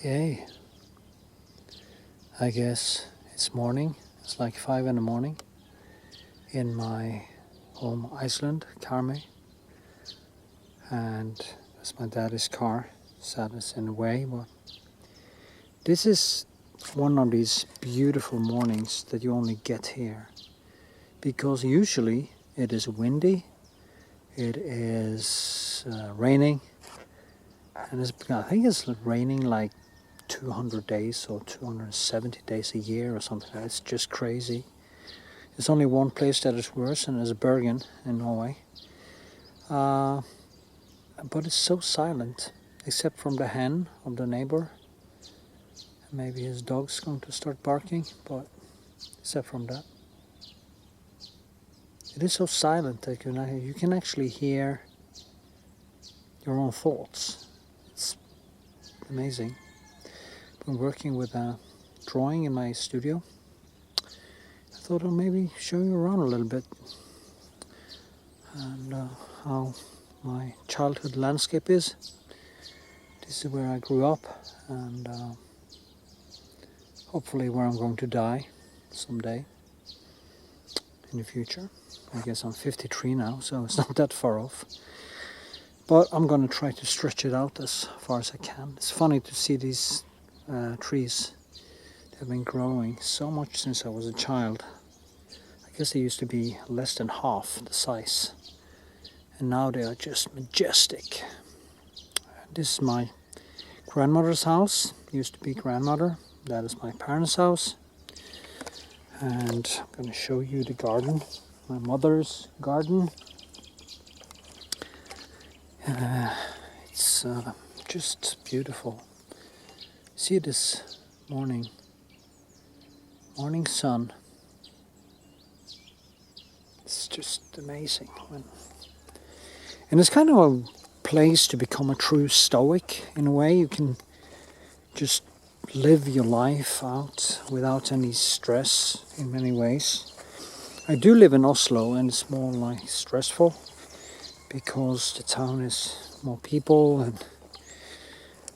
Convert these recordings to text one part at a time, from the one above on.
Okay, I guess it's morning. It's like 5 in the morning in my home Iceland, Karmøy, and that's my daddy's car. Sad it's in the way, but this is one of these beautiful mornings that you only get here, because usually it is windy, it is raining, and I think it's raining like 200 days or 270 days a year or something. It's just crazy. There's only one place that is worse, and it's Bergen in Norway. But it's so silent, except from the hen of the neighbor. Maybe his dog's going to start barking, but except from that, it is so silent that you can actually hear your own thoughts. It's amazing. I'm working with a drawing in my studio. I thought I'd maybe show you around a little bit and how my childhood landscape is. This is where I grew up, and hopefully where I'm going to die someday in the future. I guess I'm 53 now, so it's not that far off. But I'm going to try to stretch it out as far as I can. It's funny to see these trees. They've been growing so much since I was a child. I guess they used to be less than half the size, and now they are just majestic. This is my grandmother's house. Used to be grandmother. That is my parents' house, and I'm going to show you the garden, my mother's garden. It's just beautiful. See this morning sun. It's just amazing. And it's kind of a place to become a true stoic in a way. You can just live your life out without any stress in many ways. I do live in Oslo, and it's more like stressful because the town is more people, and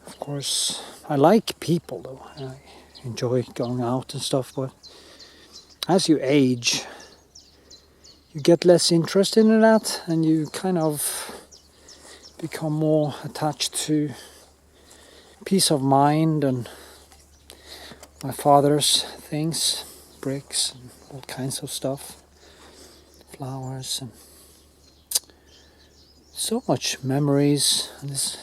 of course I like people though. I enjoy going out and stuff, but as you age you get less interested in that, and you kind of become more attached to peace of mind and my father's things, bricks and all kinds of stuff, flowers, and so much memories. And this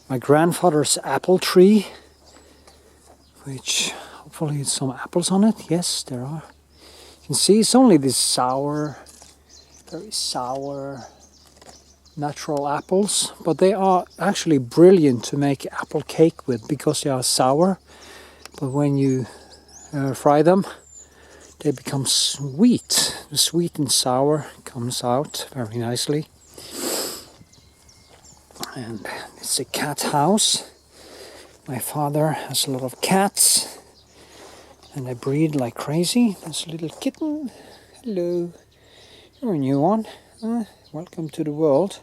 my grandfather's apple tree, which hopefully has some apples on it. Yes, there are. You can see it's only these sour, very sour natural apples, but they are actually brilliant to make apple cake with because they are sour. But when you fry them, they become sweet. The sweet and sour comes out very nicely. And it's a cat house. My father has a lot of cats, and they breed like crazy. There's a little kitten. Hello. You're a new one. Welcome to the world.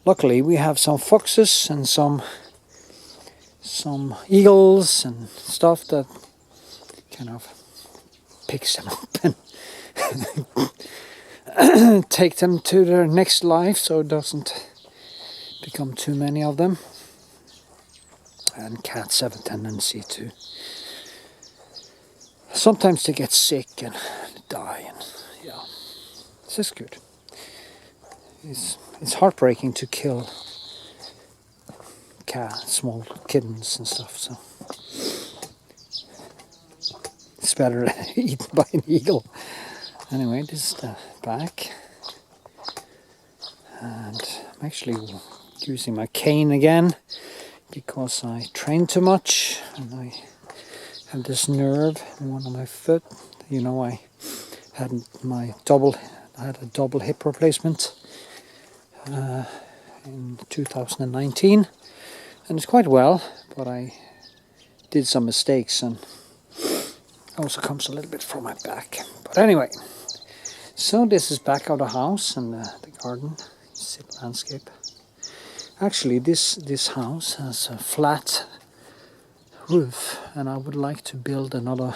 Luckily we have some foxes and some eagles and stuff that kind of picks them up and take them to their next life, so it doesn't become too many of them. And cats have a tendency to sometimes they get sick and die, and yeah, this is good. It's heartbreaking to kill small kittens and stuff, so it's better eaten by an eagle. Anyway, this is the back, and I'm actually using my cane again because I train too much and I have this nerve in one of my foot. You know, I had a double hip replacement in 2019, and it's quite well, but I did some mistakes, and also comes a little bit from my back. But anyway, so this is back of the house and the garden. See the landscape. Actually, this house has a flat roof, and I would like to build another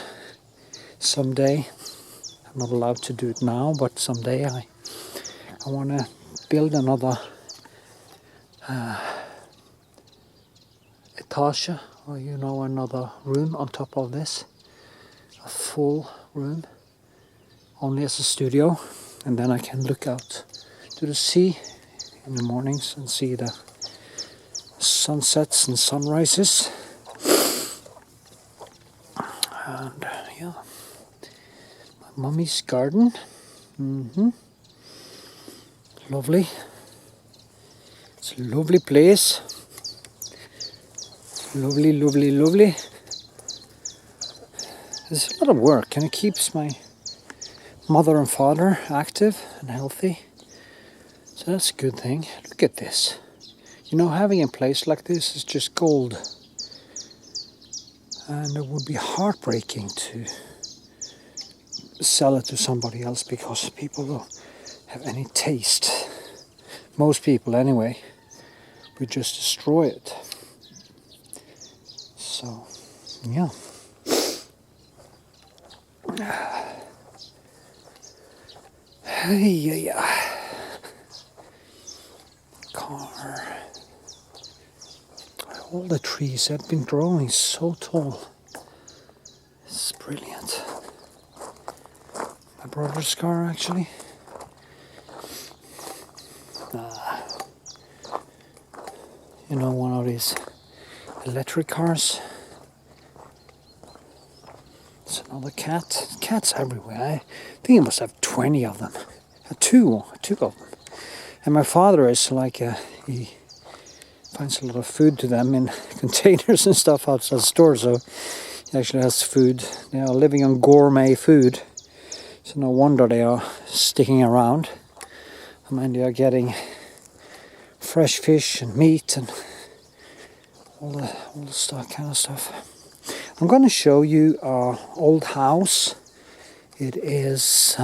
someday. I'm not allowed to do it now, but someday I want to build another etage, or another room on top of this, a full room, only as a studio, and then I can look out to the sea in the mornings and see the sunsets and sunrises. And yeah, my mummy's garden. Lovely. It's a lovely place. Lovely, lovely, lovely. There's a lot of work, and it keeps my mother and father active and healthy. So that's a good thing. Look at this. Having a place like this is just gold. And it would be heartbreaking to sell it to somebody else because people don't have any taste. Most people, anyway, would just destroy it. So, yeah. Yeah. Car. All the trees have been growing so tall. It's brilliant. My brother's car, actually. One of these electric cars. It's another cat. Cats everywhere. I think I must have 20 of them. Two of them. And my father is like he finds a lot of food to them in containers and stuff outside the store, so he actually has food. They are living on gourmet food, so no wonder they are sticking around. I mean, they are getting fresh fish and meat and all the stuff, kind of stuff. I'm going to show you our old house. It is,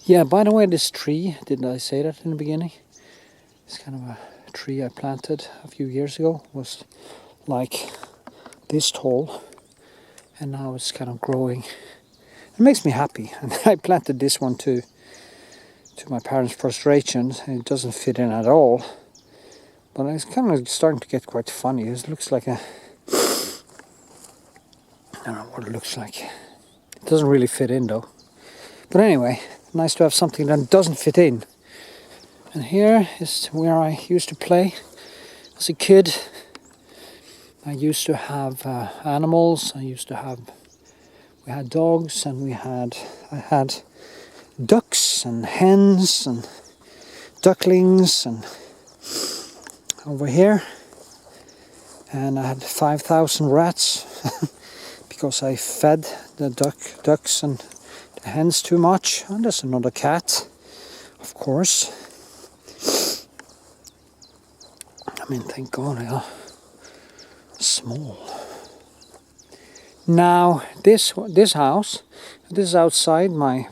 yeah, by the way, this tree, didn't I say that in the beginning? It's kind of a tree I planted a few years ago. It was like this tall, and now it's kind of growing. It makes me happy, and I planted this one too, to my parents' frustration. It doesn't fit in at all, but it's kind of starting to get quite funny. It looks like I don't know what it looks like. It doesn't really fit in though. But anyway, nice to have something that doesn't fit in. And here is where I used to play as a kid. I used to have animals. We had dogs, and I had ducks and hens and ducklings and over here. And I had 5,000 rats because I fed the ducks and the hens too much. And there's another cat, of course. I mean, thank God they are small. Now, this house, this is outside my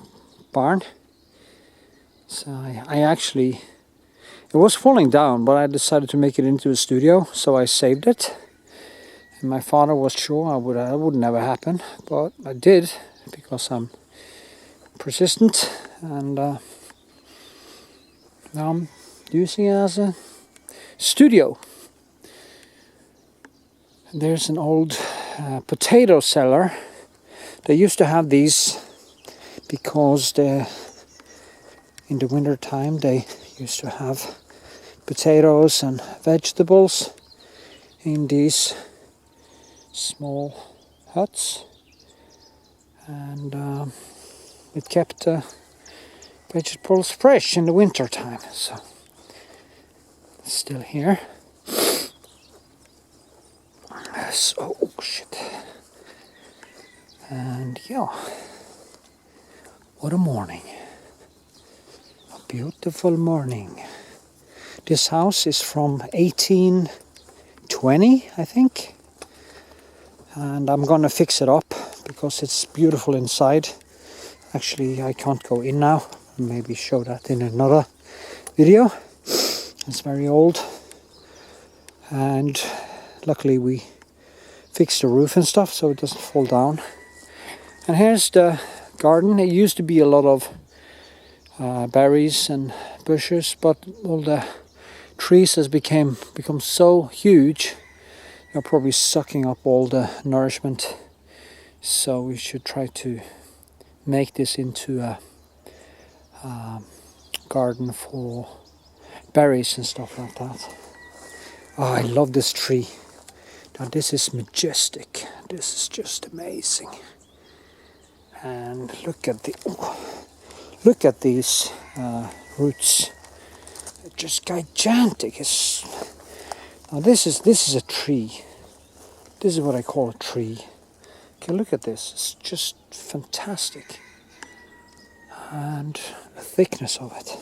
barn. So I actually, it was falling down, but I decided to make it into a studio, so I saved it. And my father was sure it would never happen, but I did, because I'm persistent, and now I'm using it as a studio. There's an old potato cellar. They used to have these because in the winter time they used to have potatoes and vegetables in these small huts, and it kept vegetables fresh in the winter time. So it's still here. So, oh shit. And yeah, what a morning. A beautiful morning. This house is from 1820, I think. And I'm gonna fix it up because it's beautiful inside. Actually, I can't go in now. I'll maybe show that in another video. It's very old. And luckily we fix the roof and stuff so it doesn't fall down. And here's the garden. It used to be a lot of berries and bushes, but all the trees has become so huge, they're probably sucking up all the nourishment. So we should try to make this into a garden for berries and stuff like that. Oh, I love this tree. Now this is majestic. This is just amazing. And look at these roots. They're just gigantic. Now this is a tree. This is what I call a tree. Okay, look at this. It's just fantastic. And the thickness of it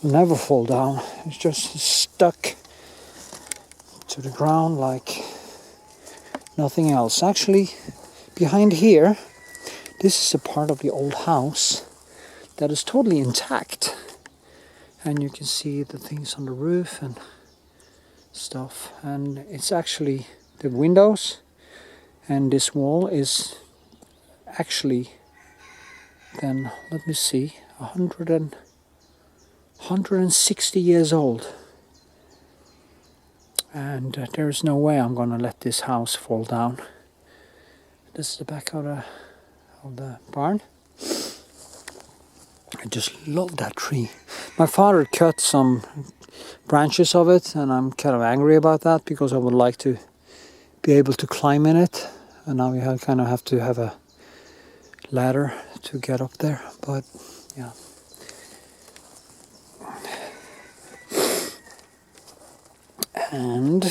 will never fall down. It's just stuck to the ground like nothing else. Actually, behind here, this is a part of the old house that is totally intact. And you can see the things on the roof and stuff. And it's actually the windows, and this wall is actually then, let me see, 160 years old. And there is no way I'm going to let this house fall down. This is the back of the barn. I just love that tree. My father cut some branches of it, and I'm kind of angry about that because I would like to be able to climb in it. And now we kind of have to have a ladder to get up there. But yeah. And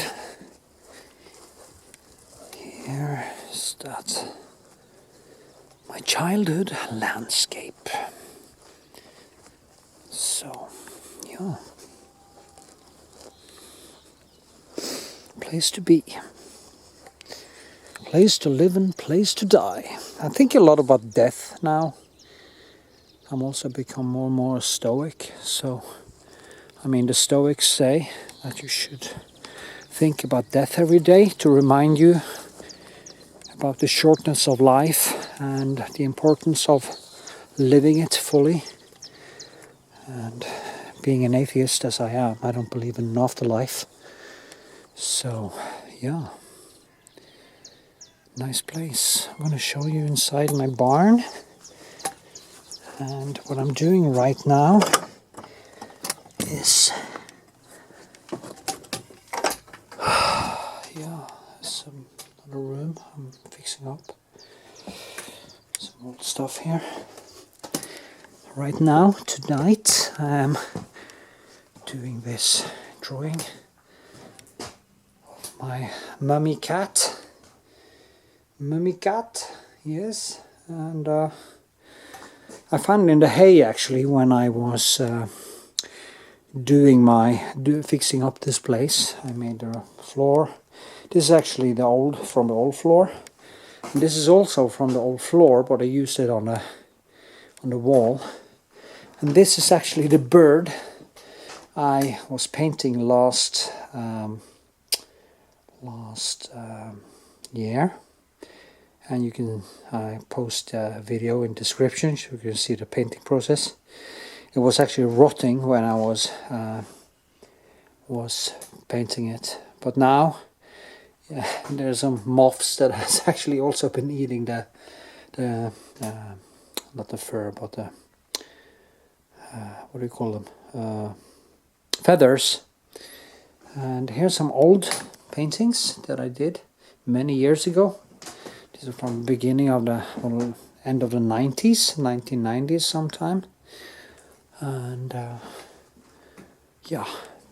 here is that, my childhood landscape. So, yeah. Place to be. Place to live and place to die. I think a lot about death now. I'm also become more and more stoic. So, I mean, the Stoics say that you should think about death every day to remind you about the shortness of life and the importance of living it fully. And being an atheist as I am, I don't believe in an afterlife. So, yeah. Nice place. I'm going to show you inside my barn. And what I'm doing right now is some little room I'm fixing up. Some old stuff here. Right now, tonight, I am doing this drawing of my mummy cat. Mummy cat, yes. And I found it in the hay actually when I was fixing up this place. I made the floor. This is actually from the old floor. And this is also from the old floor, but I used it on the wall. And this is actually the bird I was painting last year. And you can post a video in description so you can see the painting process. It was actually rotting when I was painting it, but now there's some moths that has actually also been eating the not the fur, but the what do you call them? Feathers. And here's some old paintings that I did many years ago. These are from the beginning of end of the 90s, 1990s sometime. And yeah,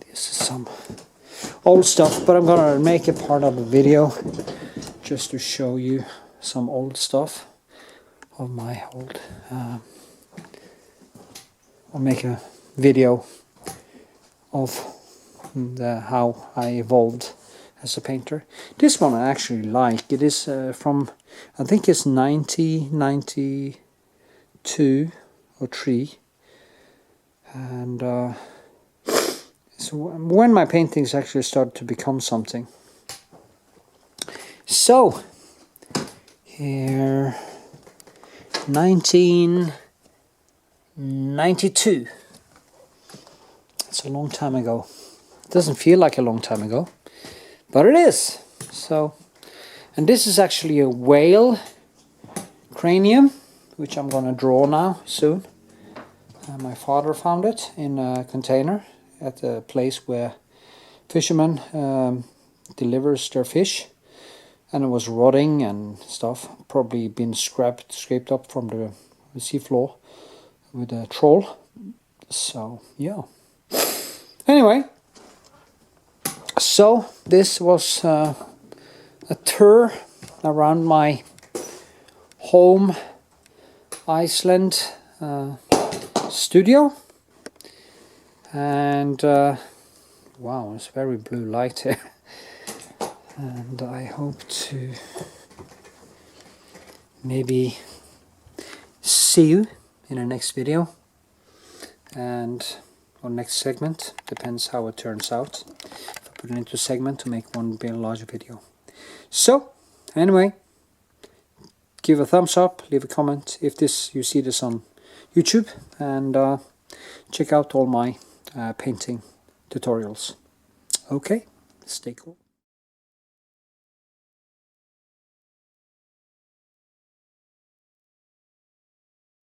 this is some old stuff, but I'm gonna make a part of the video just to show you some old stuff of my old I'll make a video of how I evolved as a painter. This one I actually like. It is from, I think it's 1992 or 3. And so when my paintings actually started to become something. So here, 1992. It's a long time ago. It doesn't feel like a long time ago, but it is. So, and this is actually a whale cranium, which I'm gonna draw now soon. My father found it in a container at a place where fishermen delivers their fish, and it was rotting and stuff, probably been scraped up from the seafloor with a troll. So yeah, anyway, so this was a tour around my home Iceland studio, and wow, it's very blue light here. And I hope to maybe see you in the next video, and or next segment, depends how it turns out. If I put it into a segment to make one big larger video. So anyway, give a thumbs up, leave a comment if you see this on YouTube, and check out all my painting tutorials. Okay, stay cool.